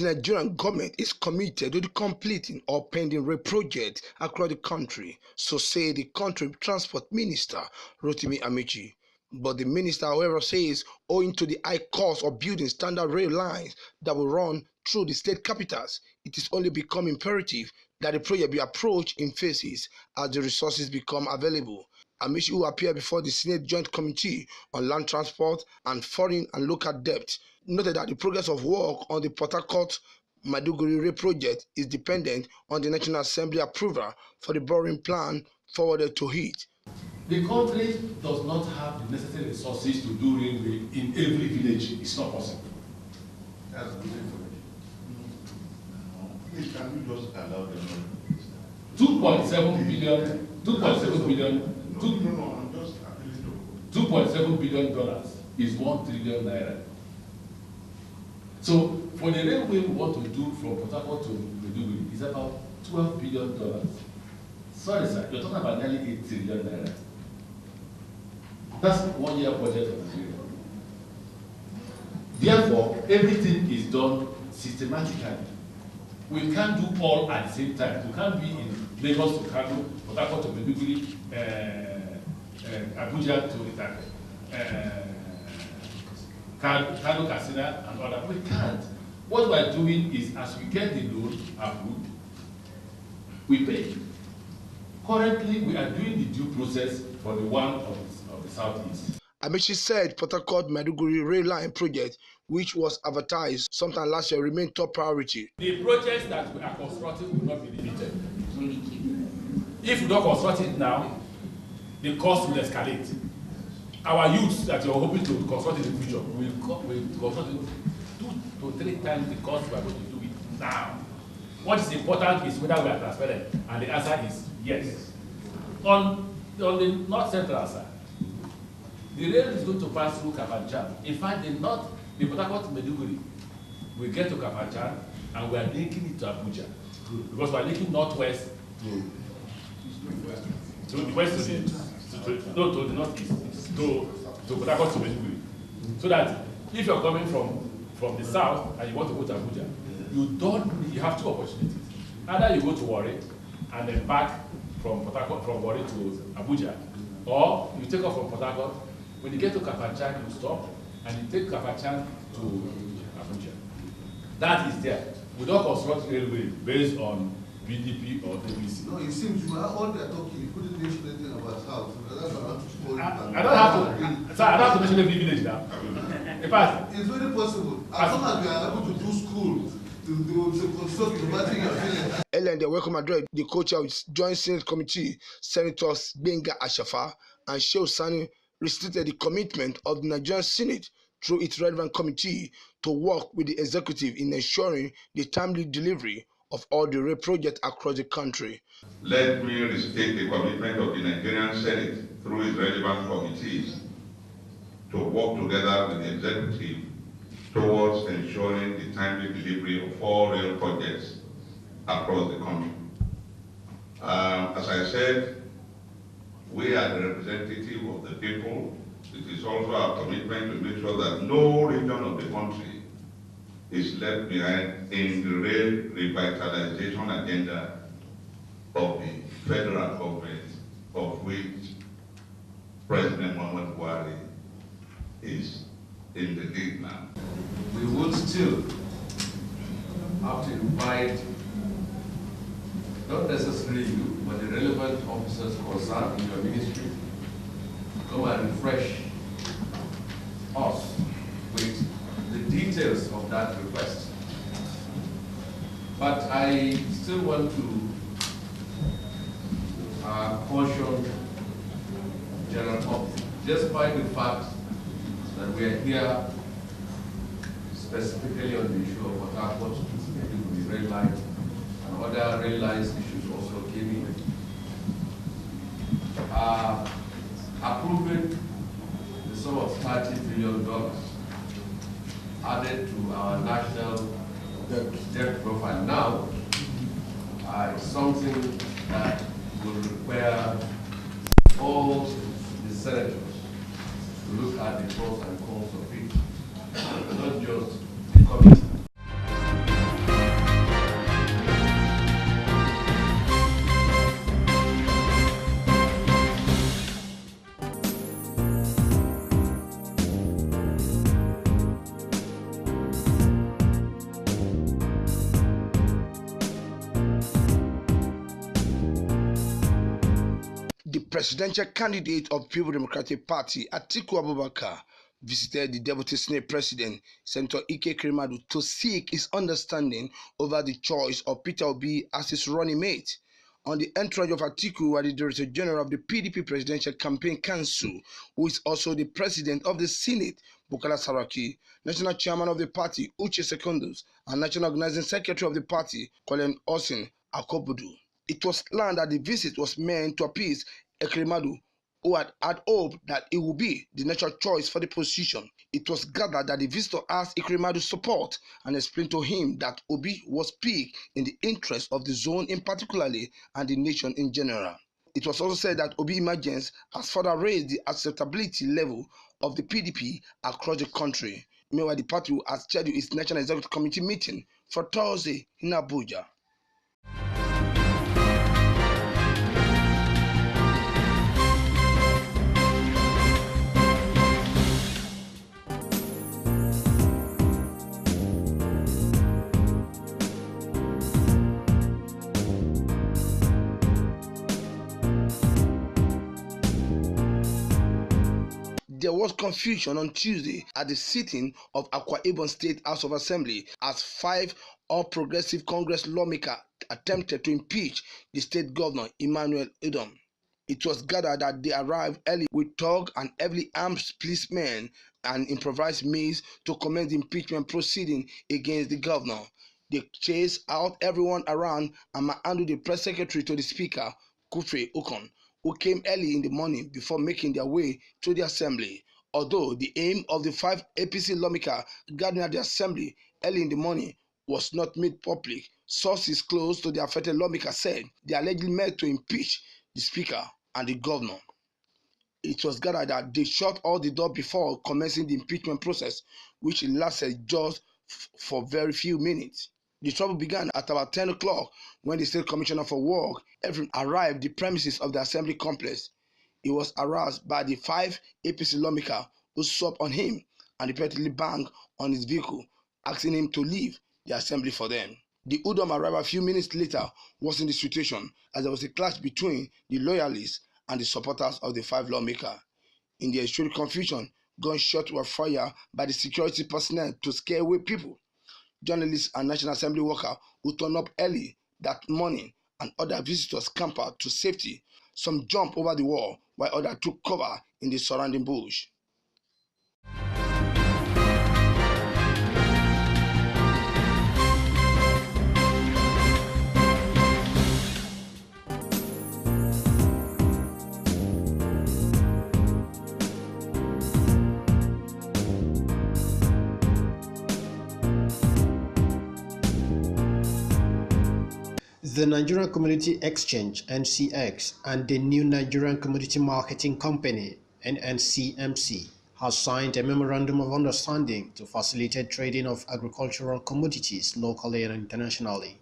the Nigerian government is committed to completing all pending rail projects across the country, so say the country Transport Minister Rotimi Amechi. But the minister, however, says owing to the high cost of building standard rail lines that will run through the state capitals, it is only become imperative that the project be approached in phases as the resources become available. Amechi, who appeared before the Senate Joint Committee on Land Transport and Foreign and Local Debt, noted that the progress of work on the Port Harcourt-Maiduguri rail project is dependent on the National Assembly approval for the borrowing plan forwarded to it. The country does not have the necessary resources to do railway in every village. It's not possible. That's good information. Please, can you just allow them? 2.7 billion. 2.7 billion. No, I'm just appealing to. $2.7 billion is 1 trillion naira. So for the railway we want to do from Port Harcourt to Maiduguri is about $12 billion. Sorry, sir, you're talking about nearly 8 trillion naira. That's 1 year budget of Nigeria. Therefore, everything is done systematically. We can't do all at the same time. We can't be in Lagos to Kano, Port Harcourt to Maiduguri, Abuja to Kano, Katsina, and all that. We can't. What we are doing is, as we get the loan approved, we pay. Currently, we are doing the due process for the one of the southeast. Amechi said Port Harcourt-Maiduguri rail line project, which was advertised sometime last year, remained top priority. The projects that we are constructing will not be limited. If we don't construct it now, the cost will escalate. Our youths that you're hoping to construct in the future will construct it 2 to 3 times the cost we are going to do it now. What is important is whether we are transparent, and the answer is yes. On the north central side, the rail is going to pass through Kafanchan. In fact, the Port Harcourt-Maiduguri will get to Kafanchan, and we are linking it to Abuja, because we are linking northwest to the west to the northeast, to Port Harcourt-Maiduguri. So that if you're coming from the south and you want to go to Abuja, you have 2 opportunities. Either you go to Warri and then back from Warri to Abuja, or you take off from Port Harcourt. When you get to Kafanchan, you stop and you take Kafanchan to Abuja. That is there. We don't construct railway based on BDP or ABC. No, it seems you are all they're talking. You couldn't mention anything about house. I don't have to. Sir, I don't have to mention every village now. In fact, it's very possible. As long as we are able to do school, to construct the village. Earlier in the welcome address, the co-chair of the Joint Senate Committee, Senators Benga Ashafa and Shehu Sani, restated the commitment of the Nigerian Senate through its relevant committee to work with the executive in ensuring the timely delivery of all the rail projects across the country. Let me restate the commitment of the Nigerian Senate through its relevant committees to work together with the executive towards ensuring the timely delivery of all rail projects across the country. As I said, we are the representative of the people. It is also our commitment to make sure that no region of the country is left behind in the rail revitalization agenda of the federal government, of which President Muhammad Buhari is in the lead now. We would still have to invite not necessarily you, but the relevant officers concerned in your ministry come and refresh us with the details of that request. But I still want to caution General Public, despite the fact that we are here specifically on the issue of Port Harcourt, the rail line, and other rail lines issues also came in. Approving the sum of $30 billion added to our national debt profile now is something that will require all the senators to look at the pros and cons of it, not just the committee. presidential candidate of People Democratic Party, Atiku Abubakar, visited the Deputy Senate President, Senator Ike Kremadu, to seek his understanding over the choice of Peter Obi as his running mate. On the entourage of Atiku were the Director General of the PDP Presidential Campaign Council, who is also the President of the Senate, Bukola Saraki, National Chairman of the party, Uche Secondus, and National Organizing Secretary of the party, Colin Osin Akobudu. It was planned that the visit was meant to appease Ekremadu, who had hoped that he would be the natural choice for the position. It was gathered that the visitor asked Ekremadu's support and explained to him that Obi was picked in the interest of the zone in particularly and the nation in general. It was also said that Obi emergence has further raised the acceptability level of the PDP across the country. Meanwhile, the party has scheduled its National Executive Committee meeting for Thursday in Abuja. There was confusion on Tuesday at the sitting of Akwa Ibom State House of Assembly as 5 All Progressive Congress lawmakers attempted to impeach the state governor Emmanuel Udom. It was gathered that they arrived early with thug and heavily armed policemen and improvised mace to commence the impeachment proceeding against the governor. They chased out everyone around and handed the press secretary to the speaker, Kufre Okon, who came early in the morning before making their way to the assembly. Although the aim of the 5 APC lawmakers gathering at the assembly early in the morning was not made public, sources close to the affected lawmakers said they allegedly met to impeach the speaker and the governor. It was gathered that they shut all the doors before commencing the impeachment process, which lasted just for very few minutes. The trouble began at about 10 o'clock when the State Commissioner for Work arrived at the premises of the Assembly complex. He was harassed by the 5 APC lawmakers who swooped on him and repeatedly banged on his vehicle, asking him to leave the Assembly for them. The Udom arrival a few minutes later was in the situation as there was a clash between the loyalists and the supporters of the 5 lawmakers. In the extreme confusion, gunshots were fired by the security personnel to scare away people. Journalists and National Assembly workers who turned up early that morning and other visitors scampered to safety. Some jumped over the wall while others took cover in the surrounding bush. The Nigerian Community Exchange (NCX) and the New Nigerian Commodity Marketing Company (NNCMC) has signed a memorandum of understanding to facilitate trading of agricultural commodities locally and internationally.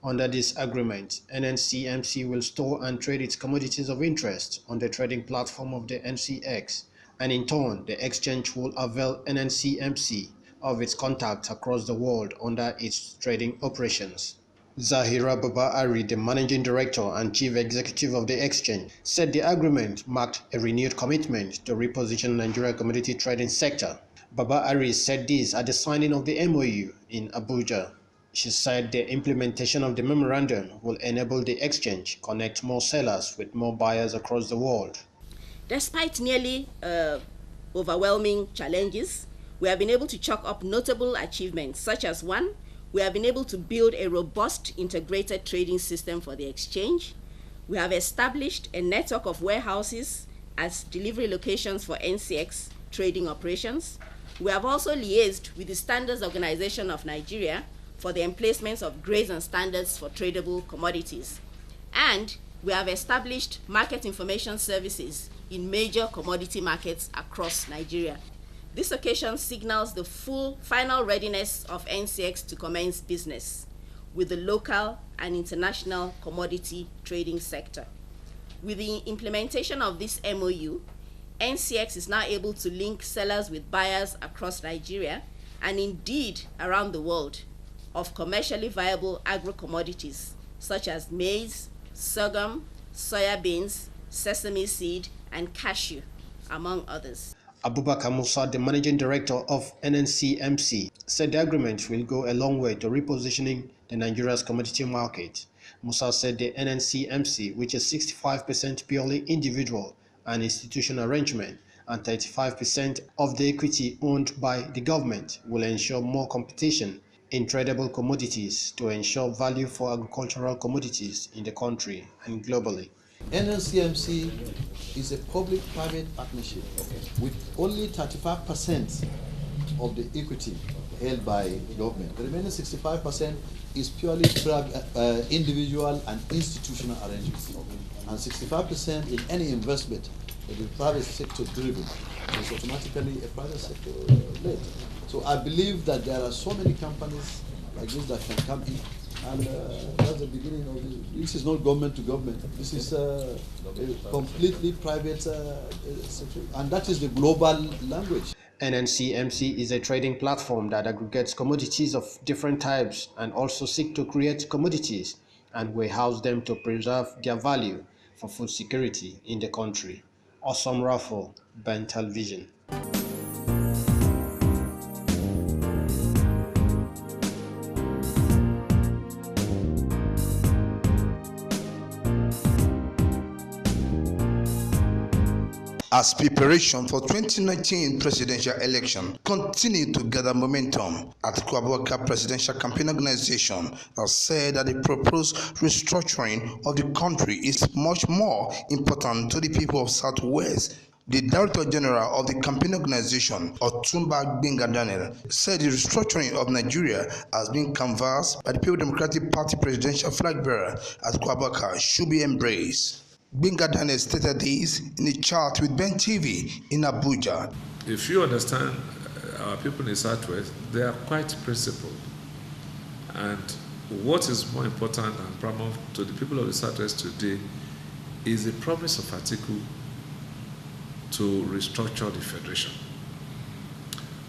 Under this agreement, NNCMC will store and trade its commodities of interest on the trading platform of the NCX, and in turn, the exchange will avail NNCMC of its contacts across the world under its trading operations. Zahira Baba Ari, the Managing Director and Chief Executive of the exchange, said the agreement marked a renewed commitment to reposition the Nigerian commodity trading sector. Baba Ari said this at the signing of the MOU in Abuja. She said the implementation of the memorandum will enable the exchange connect more sellers with more buyers across the world. Despite nearly overwhelming challenges, we have been able to chalk up notable achievements, such as 1, we have been able to build a robust integrated trading system for the exchange. We have established a network of warehouses as delivery locations for NCX trading operations. We have also liaised with the Standards Organization of Nigeria for the emplacements of grades and standards for tradable commodities. And we have established market information services in major commodity markets across Nigeria. This occasion signals the final readiness of NCX to commence business with the local and international commodity trading sector. With the implementation of this MOU, NCX is now able to link sellers with buyers across Nigeria and indeed around the world of commercially viable agro-commodities such as maize, sorghum, soya beans, sesame seed, and cashew, among others. Abubakar Musa, the managing director of NNCMC, said the agreement will go a long way to repositioning the Nigeria's commodity market. Musa said the NNCMC, which is 65% purely individual and institutional arrangement and 35% of the equity owned by the government, will ensure more competition in tradable commodities to ensure value for agricultural commodities in the country and globally. NNCMC is a public-private partnership with only 35% of the equity held by the government. The remaining 65% is purely individual and institutional arrangements. And 65% in any investment that is private sector driven is automatically a private sector led. So I believe that there are so many companies like this that can come in. And that's the beginning of this. This is not government to government. This is a completely private sector. And that is the global language. NNCMC is a trading platform that aggregates commodities of different types and also seek to create commodities and warehouse them to preserve their value for food security in the country. Awesome Raffle, Ben Television. As preparation for 2019 presidential election continue to gather momentum, Atiku Abubakar Presidential Campaign Organization has said that the proposed restructuring of the country is much more important to the people of Southwest. The Director General of the campaign organization, Otumba Gbenga Daniel, said the restructuring of Nigeria has been canvassed by the People Democratic Party presidential flag bearer, Atiku Abubakar, should be embraced. Gbenga Daniel stated this in a chat with Ben TV in Abuja. If you understand our people in the Southwest, they are quite principled. And what is more important and paramount to the people of the Southwest today is the promise of Atiku to restructure the Federation.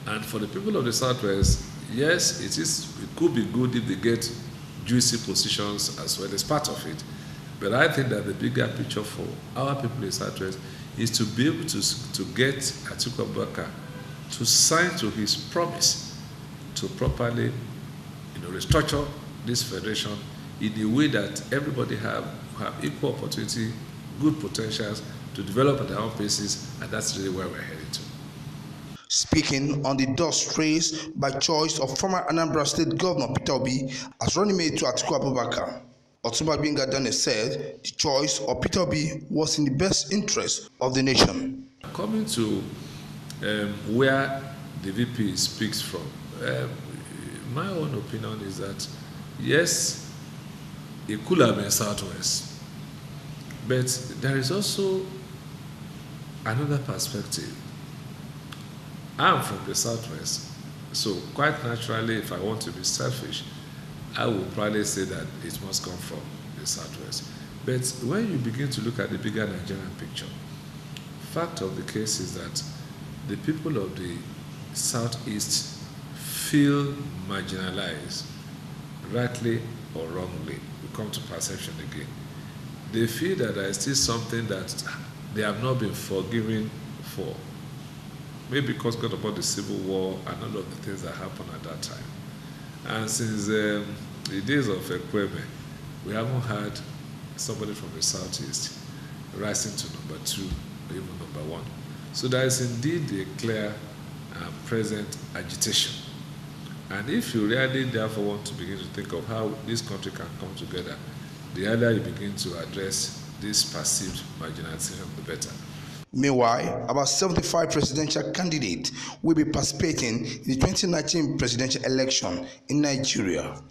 And for the people of the Southwest, yes, it could be good if they get juicy positions as well as part of it. But I think that the bigger picture for our people in the Southwest is to be able to get Atiku Abubakar to sign to his promise to properly restructure this federation in a way that everybody have equal opportunity, good potentials to develop at their own paces, and that's really where we're heading to. Speaking on the dust raised by choice of former Anambra State Governor Peter Obi as running mate to Atiku Abubakar, Otumba Gbenga Daniel said the choice of Peter Obi was in the best interest of the nation. Coming to where the VP speaks from, my own opinion is that, yes, it could have been Southwest, but there is also another perspective. I'm from the Southwest, so quite naturally, if I want to be selfish, I would probably say that it must come from the Southwest. But when you begin to look at the bigger Nigerian picture, fact of the case is that the people of the Southeast feel marginalized, rightly or wrongly. We come to perception again. They feel that there is still something that they have not been forgiven for. Maybe because about the Civil War and all of the things that happened at that time. And since the days of Ekweme, we haven't had somebody from the Southeast rising to number 2 or even number 1. So there is indeed a clear and present agitation. And if you really therefore want to begin to think of how this country can come together, the earlier you begin to address this perceived marginalization, the better. Meanwhile, about 75 presidential candidates will be participating in the 2019 presidential election in Nigeria.